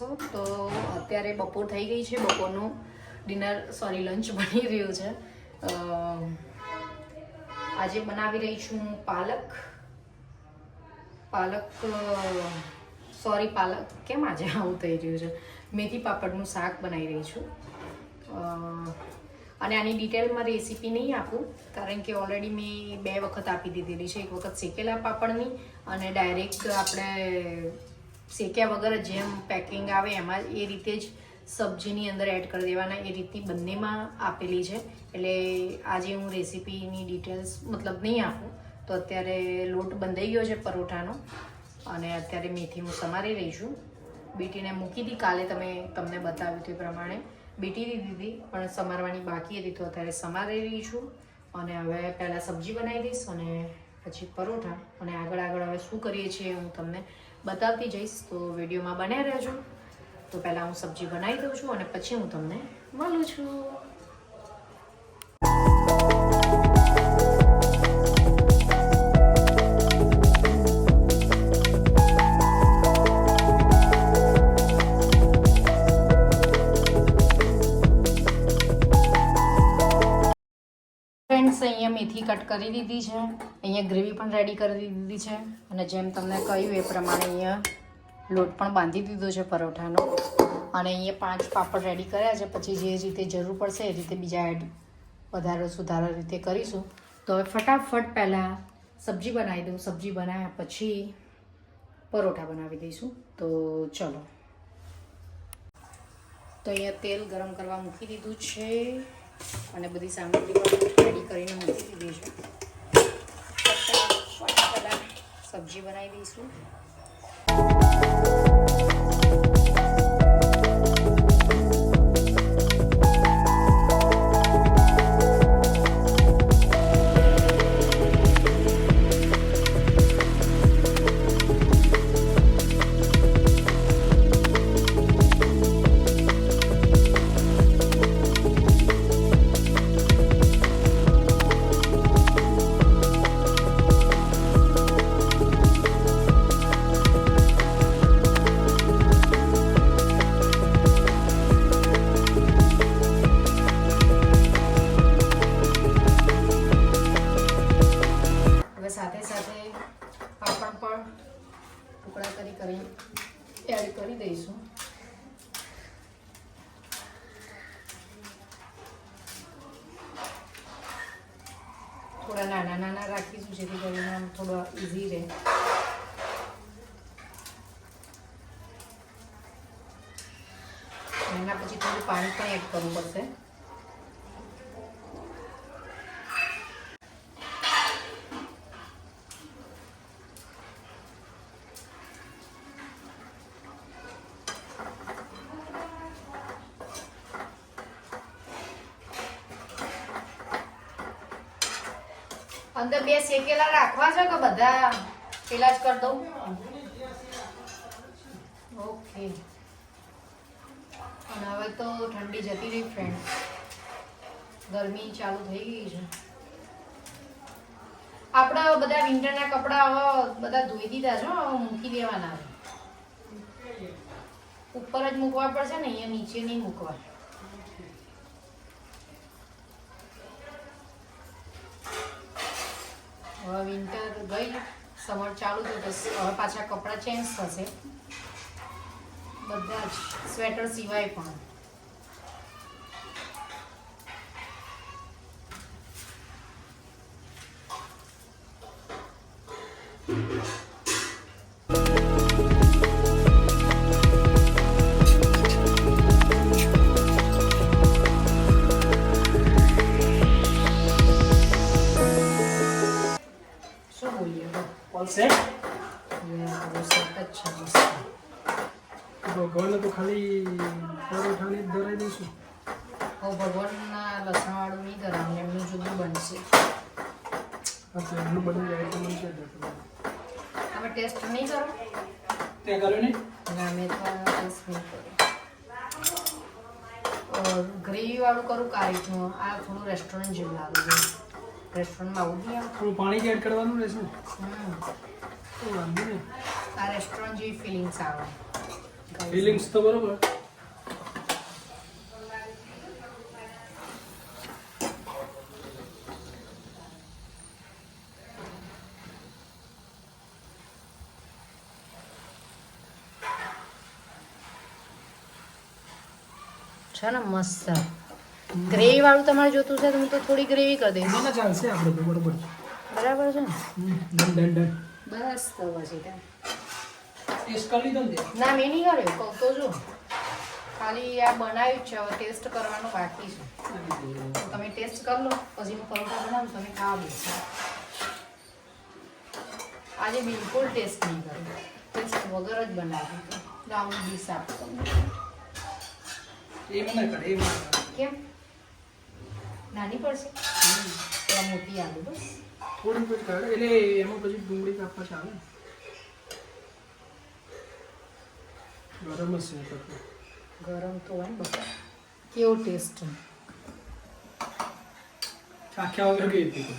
છો. તો અત્યારે બપોર થઈ ગઈ છે. બપોરનું લંચ બની રહ્યું છે. આજે બનાવી રહી છું પાલક કેમ આજે આવું થઈ રહ્યું છે, મેથી પાપડનું શાક બનાવી રહી છું. અને આની ડિટેલમાં રેસીપી નહીં આપું, કારણ કે ઓલરેડી મેં 2 વખત આપી દીધેલી છે. એક વખત શેકેલા પાપડની અને ડાયરેક્ટ આપણે શેક્યા વગર જેમ પેકિંગ આવે એમાં એ રીતે જ સબ્જીની અંદર એડ કરી દેવાના, એ રીતની બંનેમાં આપેલી છે. એટલે આજે હું રેસીપીની ડિટેલ્સ મતલબ નહીં આપું. તો અત્યારે લોટ બંધાઈ ગયો છે પરોઠાનો અને અત્યારે મેથી હું સમારી રહી છું. બીટીને મૂકી હતી કાલે, તમને બતાવ્યું તે પ્રમાણે બીટી દીધી, પણ સમારવાની બાકી હતી, તો અત્યારે સમારી રહી છું. અને હવે પહેલાં સબ્જી બનાવી દઈશ અને પછી પરોઠા, અને આગળ હવે શું કરીએ છીએ હું તમને બતાવતી જઈશ. તો વિડીયોમાં બન્યા રહેજો. તો પહેલાં હું સબ્જી બનાવી દઉં છું અને પછી હું તમને મળું છું. ફ્રેન્ડ્સ, અહીંયા મેથી કટ કરી દીધી છે, અહીંયા ગ્રેવી પણ રેડી કરી દીધી છે, અને જેમ તમને કહ્યું એ પ્રમાણે અહીંયા લોટ પણ બાંધી દીધો છે પરોઠાનો. અને અહીંયા 5 પાપડ રેડી કર્યા છે. પછી જે રીતે જરૂર પડશે એ રીતે બીજા એડ વધારે સુધારા રીતે કરીશું. તો હવે ફટાફટ પહેલાં સબ્જી બનાવી દઉં. સબ્જી બનાવ્યા પછી પરોઠા બનાવી દઈશું. તો ચલો. તો અહીંયા તેલ ગરમ કરવા મૂકી દીધું છે અને બધી સામગ્રી રેડી કરીને મૂકી દીધી છે. ફટાફટ પહેલાં સબ્જી બનાવી દઈશું. સાથે સાથે પાપડ પણ ટુકડા કરી એડ કરી દઈશું. થોડા નાના રાખીશું જેથી કરીને આમ થોડા ઇઝી રહે. એના પછી થોડું પાણી પણ એડ કરવું પડશે. અંદર 2 શેકેલા રાખવા છે કે બધા પેલા જ કરી દઉં? ઓકે. અને હવે તો ઠંડી જતી રહી ફ્રેન્ડ, ગરમી ચાલુ થઈ ગઈ છે. આપણા બધા વિન્ટરના કપડા હવે બધા ધોઈ દીધા છે, હવે મૂકી દેવાના. ઉપર જ મૂકવા પડશે ને, અહીંયા નીચે નહીં મૂકવા. હવે વિન્ટર ગઈ, સમર ચાલુ થયું, તો હવે પાછા કપડાં ચેન્જ થશે બધા જ, સ્વેટર સિવાય પણ. ભગવાન તો ખાલી પરોઠાની જ ધરાઈ દઈશું. ભગવાનના લસણવાળું નહીં ધરાવું, એમનું જુદું બનશે. એમનું બની જાય તો બનશે. તમે ટેસ્ટ નહીં કરો? તે કર્યો નહીં? ના, મેં તો ટેસ્ટ નહીં કર્યો. ગ્રેવીવાળું કરું આ રીતનું. આ થોડું રેસ્ટોરન્ટ જેવું લાગે છે. રેસ્ટોરન્ટમાં આવું નહીં આવે? થોડું પાણી એડ કરવાનું રહેશે. તો વાંધો નહીં. આ રેસ્ટોરન્ટ જેવી ફિલિંગ્સ આવે દેખાય ફિલિંગ્સ તો બરોબર. છે ને મસ્ત ગ્રેવી વાળું તમારે જોતું છે તો હું તો થોડી ગ્રેવી કરી દઈશ. ના ચાલશે આપણે તો બરોબર છે. બરાબર છે ને ડન. બસ તો પછી ત્યાં ટેસ્ટ કરી લીધો ને? ના મેં નહીં કર્યો કહું તો જો ખાલી આ બનાવ્યું જ છે હવે ટેસ્ટ કરવાનો બાકી છે. તો તમે ટેસ્ટ કરી લો પછી હું પરોઠા બનાવું તમે ખાવા બેસો. આજે બિલકુલ ટેસ્ટ નહીં કર્યો ટેસ્ટ વગર જ બનાવ્યું રાઉન્ડ ડીશ આપો તમને. એમ ના કરે એમ ના કરે. કેમ નાની પડશે તો મોટી આલુ બસ. થોડી પછી કાઢે એટલે એમાં પછી ડુંગળી કાપવા ચાલે. ગરમ જ છે તો. ગરમ તો હોય ને બપોર કેવો ટેસ્ટ. ચાખ્યા વગર ગઈ હતી.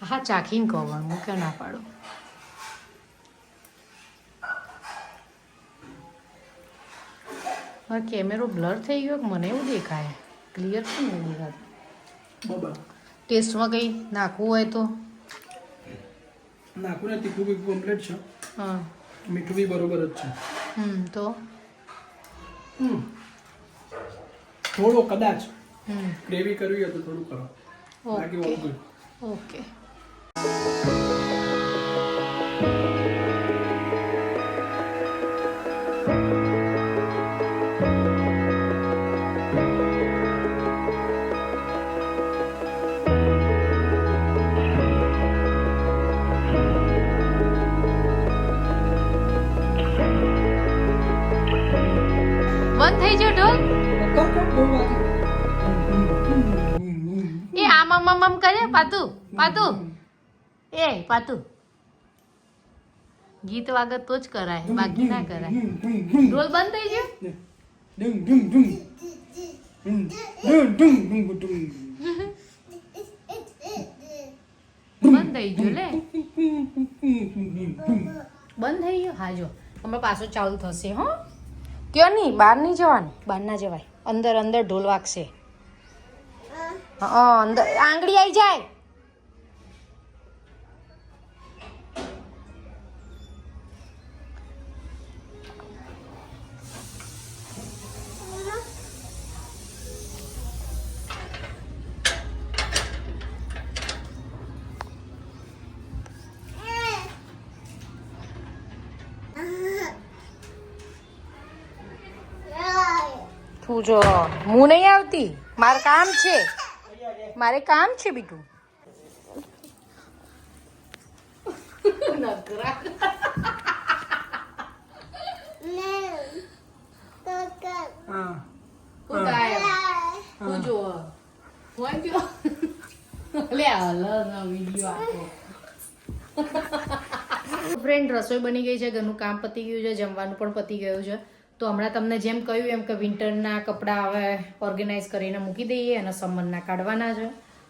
હા ચાખીને કહવાનું હું ક્યાં ના પાડું. મારો કેમેરો બ્લર થઈ ગયો કે મને એવું દેખાય ક્લિયર છે ને દેખાતું. બાબા ટેસ્ટમાં કંઈ નાખવું હોય તો નાખું ને તીખું બી કમ્પ્લીટ છે. હા મીઠું બી બરોબર જ છે. તો થોડો કદાચ હમ ગ્રેવી કરવી હોય તો થોડું કરો. બાકી ઓકે ઓલ ગુડ. ઓકે બંધ થઈ ગયો ઢોલ. એ આમ આમ આમ આમ કરે પાતુ પાતુ એ પાતુ ગીત વાગે તો જ કરાય બાકી ના કરાય. ઢોલ બંધ થઈ ગયો. બંધ થઈ ગયો લે બંધ થઈ ગયો. હા જો હમણાં પાછો ચાલુ થશે. હો કયો નહીં બહાર નહીં જવાનું બહાર ના જવાય અંદર અંદર ઢોલ વાગશે. હા અંદર આંગળી આવી જાય. તું જો હું નહીં આવતી મારે કામ છે બીટું. ફ્રેન્ડ રસોઈ બની ગઈ છે ઘરનું કામ પતી ગયું છે જમવાનું પણ પતી ગયું છે. તો હમણાં તમને જેમ કહ્યું એમ કે વિન્ટરના કપડાં હવે ઓર્ગેનાઇઝ કરીને મૂકી દઈએ અને સમરના કાઢવાના છે.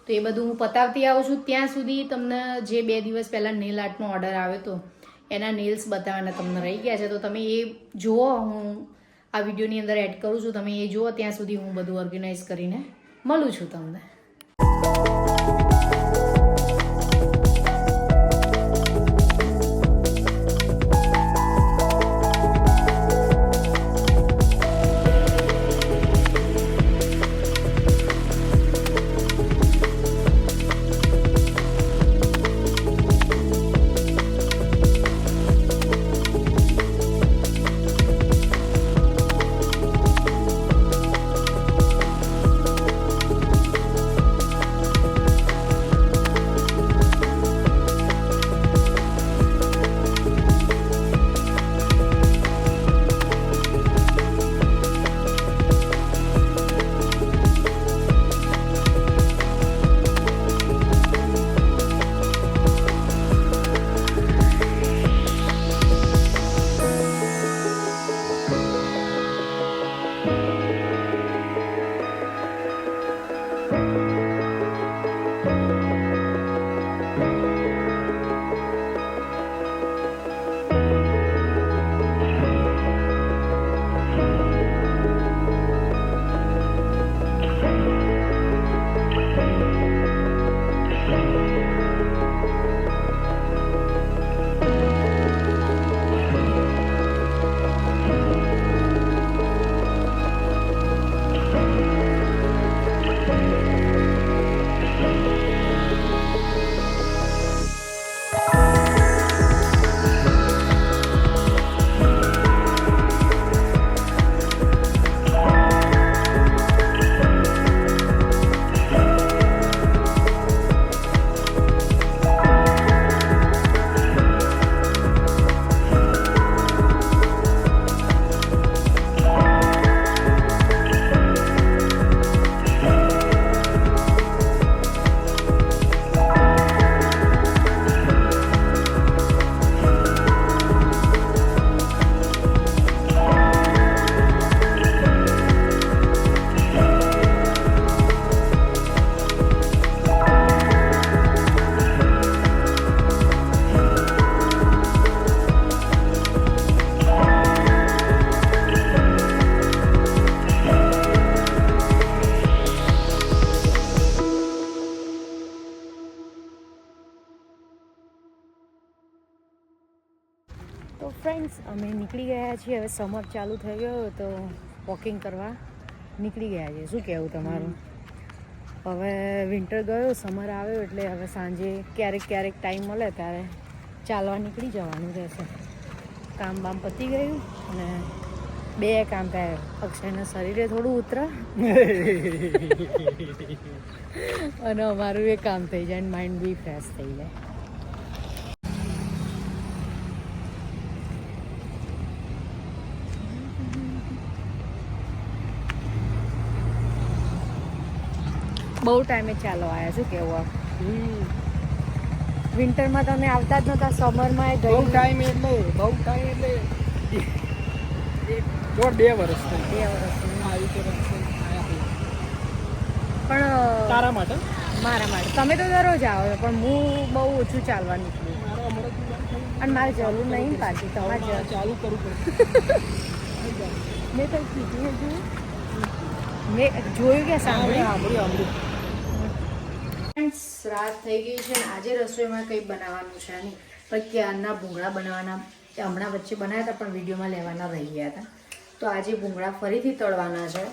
તો એ બધું હું પતાવતી આવું છું. ત્યાં સુધી તમને જે 2 દિવસ પહેલાં નેલ આર્ટનો ઓર્ડર આવ્યો હતો એના નેલ્સ બતાવવાના તમને રહી ગયા છે. તો તમે એ જુઓ હું આ વિડીયોની અંદર એડ કરું છું તમે એ જુઓ. ત્યાં સુધી હું બધું ઓર્ગેનાઇઝ કરીને મળું છું તમને. તો ફ્રેન્ડ્સ અમે નીકળી ગયા છીએ. હવે સમર ચાલુ થઈ ગયો તો વોકિંગ કરવા નીકળી ગયા છીએ. શું કહેવું તમારું? હવે વિન્ટર ગયો, સમર આવ્યો એટલે હવે સાંજે ક્યારેક ટાઈમ મળે ત્યારે ચાલવા નીકળી જવાનું રહેશે. કામ બામ પતી ગયું અને બે કામ થાય. અક્ષયના શરીરે થોડું ઉતરે અને અમારું એ કામ થઈ જાય અને માઇન્ડ બી ફ્રેશ થઈ જાય. બહુ ટાઈમે ચાલો આવ્યા. શું કેવું? વિન્ટરમાં તમે આવતા જ નહોતા, સમરમાં એ બહુ ગયું. ટાઈમ એટલે 2 વર્ષ થઈ 2 વર્ષ આવી તો પણ તારા માટે મારા માટે તમે તો દરરોજ આવો છો, પણ હું બહુ ઓછું ચાલવા નીકળું મારા હમણાં અને મારે જરૂર નહીં ને પાછી તમારે જરૂર. ચાલુ કરવું પડે. મેં કંઈ કીધું હતું, મેં જોયું કે સાંભળ્યું. રાત થઈ ગઈ છે ને આજે રસોઈમાં કંઈ બનાવવાનું છે નહીં, પણ ક્યારના ભૂંગળા બનાવવાના હમણાં વચ્ચે બનાવ્યા હતા પણ વિડીયોમાં લેવાના રહી ગયા હતા. તો આજે ભૂંગળા ફરીથી તળવાના છે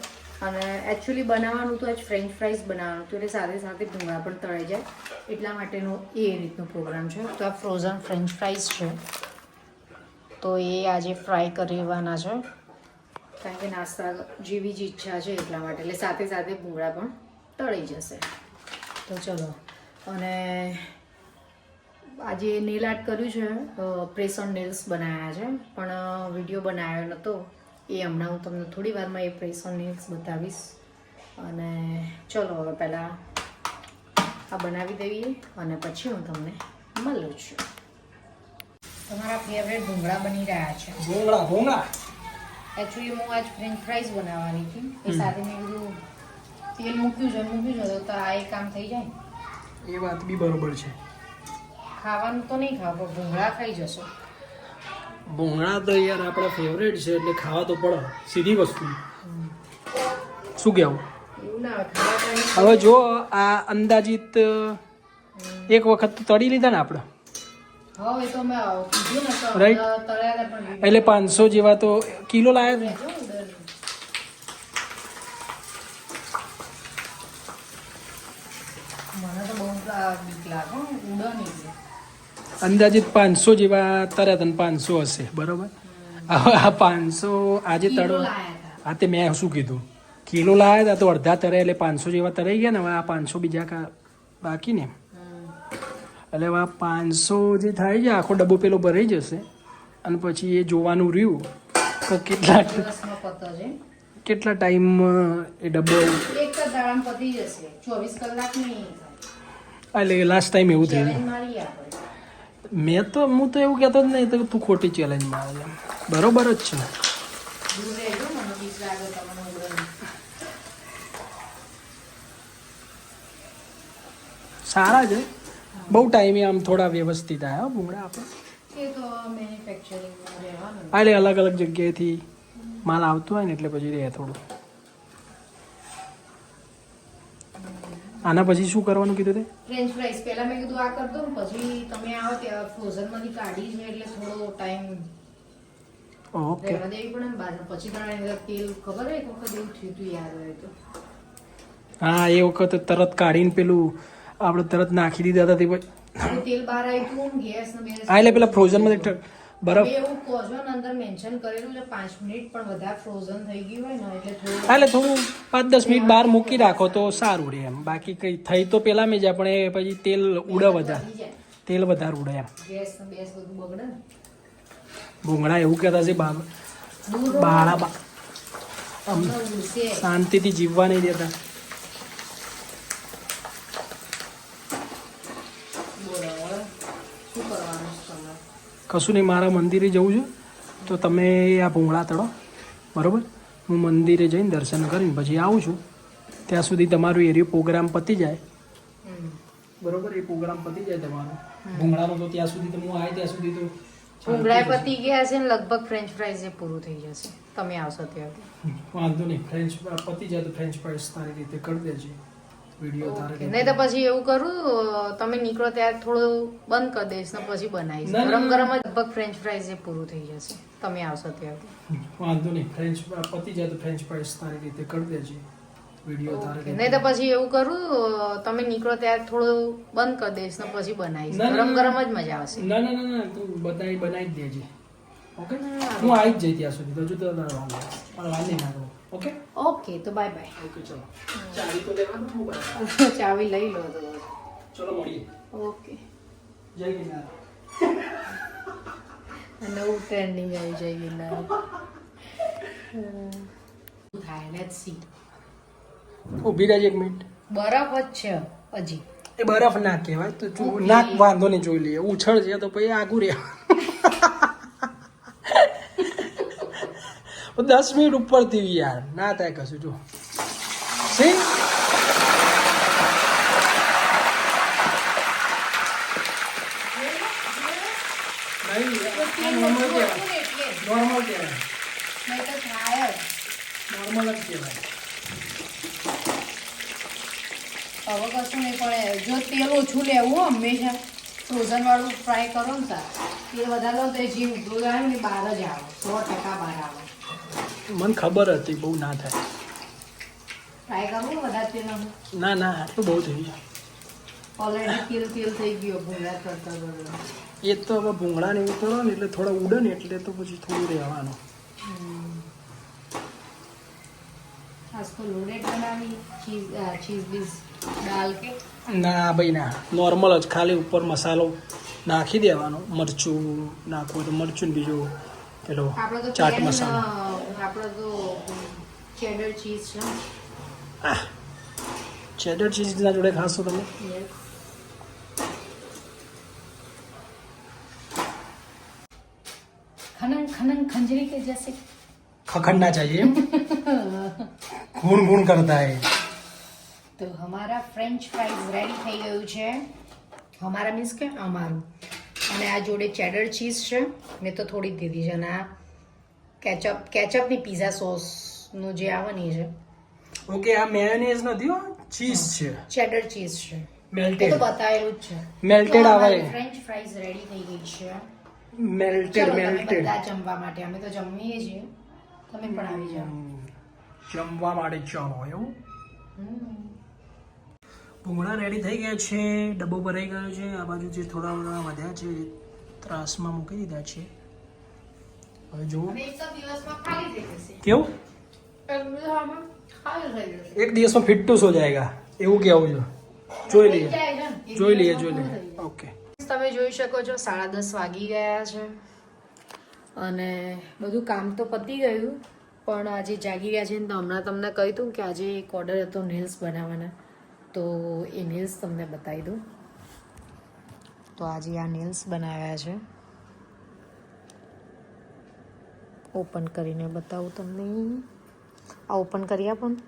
અને એકચ્યુઅલી બનાવવાનું તો આજ ફ્રેન્ચ ફ્રાઈઝ બનાવવાનું હતું, એટલે સાથે સાથે ભૂંગળા પણ તળાઈ જાય એટલા માટેનો એ રીતનો પ્રોગ્રામ છે. તો આ ફ્રોઝન ફ્રેન્ચ ફ્રાઈઝ છે તો એ આજે ફ્રાય કરવાના છે, કારણ કે નાસ્તા જેવી જ ઈચ્છા છે એટલા માટે. એટલે સાથે સાથે ભૂંગળા પણ તળાઈ જશે. તો ચલો. અને આજે નેલ આર્ટ કર્યું છે, પ્રેસ ઓન નેલ્સ બનાવ્યા છે, પણ વિડીયો બનાવ્યો નહોતો. એ હમણાં હું તમને થોડી વારમાં એ પ્રેસ ઓન નેલ્સ બતાવીશ. અને ચલો હવે પહેલાં આ બનાવી દઈએ અને પછી હું તમને મળું છું. તમારા ફેવરેટ ભૂંગળા બની રહ્યા છે. ભૂંગળા એકચ્યુઅલી હું આજ ફ્રેન્ચ ફ્રાઈઝ બનાવવાની હતી, એ સાથે મેં કીધું તેલ મૂક્યું છે તો આ એ કામ થઈ જાય. એ વાત બી બરોબર છે. ખાવાનું તો નહીં ખાવ પણ ભૂંગળા ખાઈ જશો. ભૂંગળા તો યાર આપણા ફેવરેટ છે એટલે ખાવા તો પડે, સીધી વસ્તુ. શું કહેવું? એવું ના હોય, ખાવા ટાઈમે હવે જો આ અંદાજિત એક વખત તો તળી લીધા ને આપણે, હવે તો મેં કીધું ને તો Right. તળ્યા હતા પણ એટલે 500 જેવા તો કિલો લાયા રહેજો ઉડર. મને તો બહુ બીક લાગે ઉડો નહીં. અંદાજિત 500 જેવા તળ્યા હતા ને 500 હશે બરોબર. હવે આ 500 આજે કિલો તળવા, લાયા હતા. હા તે મેં શું કીધું, કિલો લાયા હતા તો અડધા તળ્યા એટલે 500 જેવા તળાઈ ગયા ને. હવે આ 500 બીજા બાકી ને, એટલે હવે આ 500 જે થાય છે આખો ડબ્બો પેલો ભરાઈ જશે અને પછી એ જોવાનું રહ્યું કે દિવસમાં પતો છે. કેટલા ટાઈમ એ ડબ્બો, એક જ દાડામાં પતી જશે, 24 કલાક નહીં થાય. એટલે લાસ્ટ ટાઈમ એવું થયું. ચેલેન્જ મારી આપણે. હું તો એવું કહેતો જ નહીં તો તું ખોટી ચેલેન્જ મારે છે. બરોબર જ છે. દૂર રહેજો, મને બીક લાગે તમને ઉડે નહીં. સારા છે, બહુ ટાઈમે આમ થોડા વ્યવસ્થિત આવ્યા ભૂંગળા આપણે. એ તો મેન્યુફેક્ચરિંગમાં રહેવાનું. એટલે અલગ અલગ જગ્યાએથી માલ આવતો હોય ને એટલે પછી રહે થોડું. આના પછી શું કરવાનું કીધું તે? ફ્રેન્ચ ફ્રાઈઝ પહેલા મેં કીધું આ કર દો ને પછી તમે આવો ત્યાં ફ્રોઝનમાંથી કાઢી છે એટલે થોડો ટાઈમ ઓકે. રહેવા દેવી પડે ને બહાર. પછી તમારે અંદર તેલ ખબર હોય એક વખત એવું થયું હતું યાદ હોય તો. હા એ વખત તરત કાઢીને પેલું આપણે તરત નાખી દીધા હતા તે પછી. આખું તેલ બહાર આવ્યું હતું ગેસ ને બેસ. હા એટલે પેલા ફ્રોઝનમાં બરફ, મેં એવું કહો છો ને અંદર મેન્શન કરેલું છે 5 મિનિટ પણ વધારે ફ્રોઝન થઈ ગયું હોય ને એટલે થોડું હા એટલે થોડું 5-10 મિનિટ બહાર મૂકી રાખો તો સારું રહે એમ. બાકી કંઈ થઈ તો પેલા મેં જાય પણ એ પછી તેલ ઉડે વધારે, વધી જાય. તેલ વધારે ઉડે એમ. ગેસ ને બેસ બધું બગડે ને. ભૂંગળા એવું કહેતા છે દૂર રહો. બાળા તમને ઉડશે. શાંતિથી જીવવા નહીં દેતા. બોલો હવે શું કરવાનું છે તમારે? કશું નહીં, મારા મંદિરે જવું છે તો તમે આ ભૂંગળા તળો બરાબર. હું મંદિરે જઈને દર્શન કરીને પછી આવું છું. ત્યાં સુધી તમારું એરિયો પ્રોગ્રામ પતી જાય બરોબર. એ પ્રોગ્રામ પતી જાય તમારો ભૂંગળાનો તો ત્યાં સુધી તો હું આવે ત્યાં સુધી તો ભૂંગળા પતી ગયા છે ને લગભગ ફ્રેન્ચ ફ્રાઈઝ પૂરું થઈ જશે. તમે આવશો ત્યારે વાંધો નહીં. ફ્રેન્ચ પતી જાય તો ફ્રેન્ચ ફ્રાઈઝ તારી રીતે કરી દેજે. વિડીયો તારે નહીં તો પછી એવું કરું, તમે નીકળો ત્યારે થોડું બંધ કરી દઈશ ને પછી બનાવીશ. ગરમ ગરમ જ લગભગ ફ્રેન્ચ ફ્રાઈઝ એ પૂરું થઈ જશે તમે આવશો ત્યારે. વાંધો નહીં, ફ્રેન્ચ પતી જાય તો ફ્રેન્ચ ફ્રાઈઝ તારી રીતે કરી દેજે. વિડીયો તારે નહીં તો પછી એવું કરું, તમે નીકળો ત્યારે થોડું બંધ કરી દઈશ ને પછી બનાવીશ. ગરમ ગરમ જ મજા આવશે. ના ના ના ના, તું બનાવી જ દેજે. ઓકે, હું આવી જ જઈ ત્યાં સુધી. હજુ તો પણ વાંધી ના કરું. ઓકે ઓકે, તો બાય બાય. ઓકે, ચલો. ચાવી તો લેવાનું હું બરાબર. ચાવી લઈ લો તો. ચલો મળીએ. ઓકે, જય ગિરનાર. નવું ટ્રેન્ડિંગ આવી જાય ગિરનાર. થાય લેટ્સ સી. ઊભી રહેજે એક મિનિટ. બરફ જ છે હજી. એ બરફ ના કહેવાય તો નાક વાંધો નહીં, જોઈ લઈએ. ઉછળ છે તો પછી આગું રહે. 10 મિનિટ ઉપર થી યાર ના થાય કશું. જો સી નોર્મલ કહેવાય. નોર્મલ જ કહેવાય. હવે કશું નહીં, પણ જો તેલ ઓછું લેવું હંમેશા. ફ્રોઝન વાળું ફ્રાય કરો ને તાર તેલ વધારે લો તો જે ઉભરો આવે ને બહાર જ આવે, 100% બહાર આવે. મને ખબર હતી બહુ ના થાય. ટ્રાય કરવું વધારે તેલ ના ના, આટલું બહુ થઈ ગયું. ઓલરેડી તેલ થઈ ગયો ભૂંગળા કરતા કરતા. એ તો હવે ભૂંગળા ને એવું કરો ને એટલે થોડા ઉડે ને એટલે તો પછી થોડું રહેવાનું. આજ તો લોડેડ બનાવી ચીઝ બીઝ દાલ કે ના ભાઈ ના, નોર્મલ જ ખાલી ઉપર મસાલો નાખી દેવાનો. મરચું નાખવું તો મરચું ને બીજું પેલો આપણે તો ચાટ મસાલો. આપણે તો ચેડર ચીઝ છે. ચેડર ચીઝના જોડે ખાશો તમે? खनन खनन खंजरी के जैसे खखड़ना चाहिए. गुण गुण करता है. તો हमारा फ्रेंच फ्राइज રેડી થઈ ગયું છે. हमारा મીન્સ કે અમારું. અને આ જોડે ચેડર ચીઝ છે, મેં તો થોડી દીધી છે. અને આ કેચઅપની પિઝા સોસનું જે આવે ને છે. ઓકે, આ મેયોનેઝ નથી હો, ચીઝ છે. ચેડર ચીઝ છે. એ મેલ્ટેડ. તો બતાવેલું જ છે. મેલ્ટેડ આવે. ફ્રેન્ચ ફ્રાઈઝ રેડી થઈ ગઈ છે. મેલ્ટેડ ચલો તમે મેલ્ટેડ. બધા જમવા માટે, અમે તો જમીએ છીએ, તમે પણ આવી જાઓ. જમવા માટે ચાલો. એવું ભૂંગળા રેડી થઈ ગયા છે, ડબ્બો ભરાઈ ગયો છે. આ બાજુ જે થોડા થોડા વધ્યા છે ત્રાસમાં મૂકી દીધા છે. હવે જુઓ અને એક દિવસમાં ખાલી થઈ જશે. કેવું એક દિવસમાં ફિટ હો જાયગા એવું કેવું છે. જોઈ લઈએ. ઓકે, તમે જોઈ શકો છો 10:30 વાગી ગયા છે અને બધું કામ તો પતી ગયું, પણ આજે જાગી ગયા છે ને તો હમણાં તમને કહી દઉં કે આજે એક ઓર્ડર હતો નેલ્સ બનાવવાના, તો એ નેલ્સ તમને બતાવી દઉં. તો આજે આ નેલ્સ બનાવ્યા છે, ઓપન કરીને બતાવું તમને. આ ઓપન કરી આપો ને.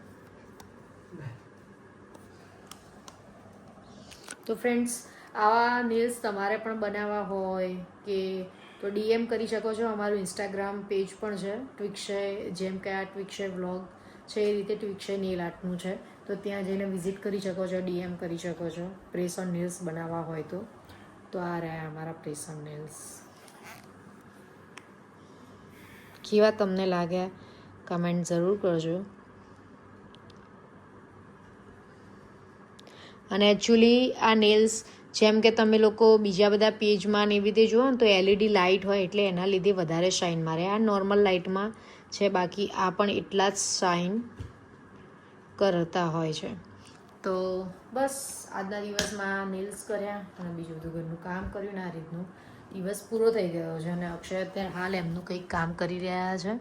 તો ફ્રેન્ડ્સ, આવા નેલ્સ તમારે પણ બનાવવા હોય કે તો DM કરી શકો છો. અમારું ઇન્સ્ટાગ્રામ પેજ પણ છે, ટ્વિક્ષય, જેમ કે આ ટ્વિક્ષય વ્લોગ છે એ રીતે ટ્વિક્ષય નેલ આર્ટનું છે, તો ત્યાં જઈને વિઝિટ કરી શકો છો, DM કરી શકો છો. પ્રેસ ઓન નેલ્સ બનાવવા હોય તો આ રહ્યા અમારા પ્રેસ ઓન નેલ્સ. કેવા તમને લાગ્યા કમેન્ટ જરૂર કરજો. અને એકચ્યુઅલી આ નેલ્સ જેમ કે તમે લોકો બીજા બધા પેજમાં ને એવી રીતે જુઓ ને તો LED લાઇટ હોય એટલે એના લીધે વધારે શાઇન મારે. આ નોર્મલ લાઇટમાં છે, બાકી આ પણ એટલા જ શાઇન કરતા હોય છે. તો બસ આજના દિવસમાં નેલ્સ કર્યા અને બીજું બધું ઘરનું કામ કર્યું ને આ રીતનું દિવસ પૂરો થઈ ગયો છે. અને અક્ષય અત્યારે હાલ એમનું કંઈક કામ કરી રહ્યા છે,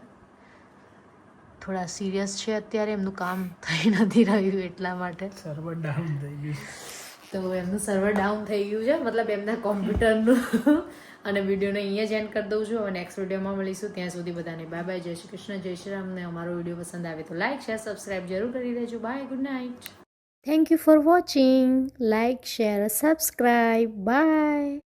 થોડા સિરિયસ છે અત્યારે, એમનું કામ થઈ નથી રહ્યું એટલા માટે સર્વર ડાઉન થઈ ગયું. તો એમનું સર્વર ડાઉન થઈ ગયું છે, મતલબ એમના કોમ્પ્યુટરનું. અને વિડીયોને અહીંયા જ એન્ડ કરી દઉં છું. હવે નેક્સ્ટ વિડીયોમાં મળીશું. ત્યાં સુધી બધાને બાય બાય, જય શ્રી કૃષ્ણ, જય શ્રી રામ. ને અમારો વિડીયો પસંદ આવે તો લાઇક શેર સબસ્ક્રાઈબ જરૂર કરી દેજો. Bye, good night. Thank you for watching. Like share subscribe. By.